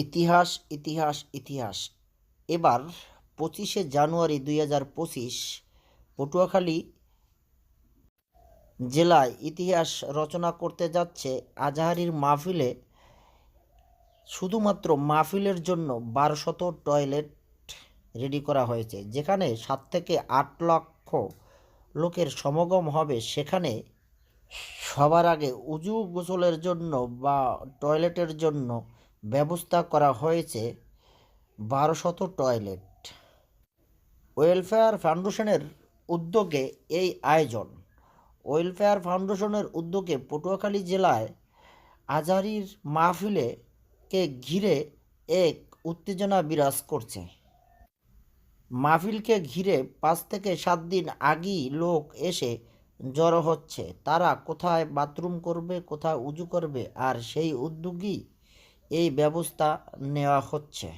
ইতিহাস ইতিহাস ইতিহাস। এবার 25শে জানুয়ারি 2025 পটুয়াখালী জেলায় ইতিহাস রচনা করতে যাচ্ছে আজাহারির মাহফিলে। শুধুমাত্র মাহফিলের জন্য 1200 টয়লেট রেডি করা হয়েছে, যেখানে 7 থেকে 8 লক্ষ লোকের সমাগম হবে। সেখানে সবার আগে উজু গোসলের জন্য বা টয়লেটের জন্য ব্যবস্থা করা হয়েছে 1200 টয়লেট। ওয়েলফেয়ার ফাউন্ডেশনের উদ্যোগে এই আয়োজন। ওয়েলফেয়ার ফাউন্ডেশনের উদ্যোগে পটুয়াখালী জেলায় আজাহারির মাহফিলে কে ঘিরে এক উত্তেজনা বিরাজ করছে। মাহফিলকে ঘিরে 5 থেকে 7 দিন আগেই লোক এসে জড়ো হচ্ছে। তারা কোথায় বাথরুম করবে, কোথায় উজু করবে, আর সেই উদ্যোগেই এই ব্যবস্থা নেওয়া হচ্ছে।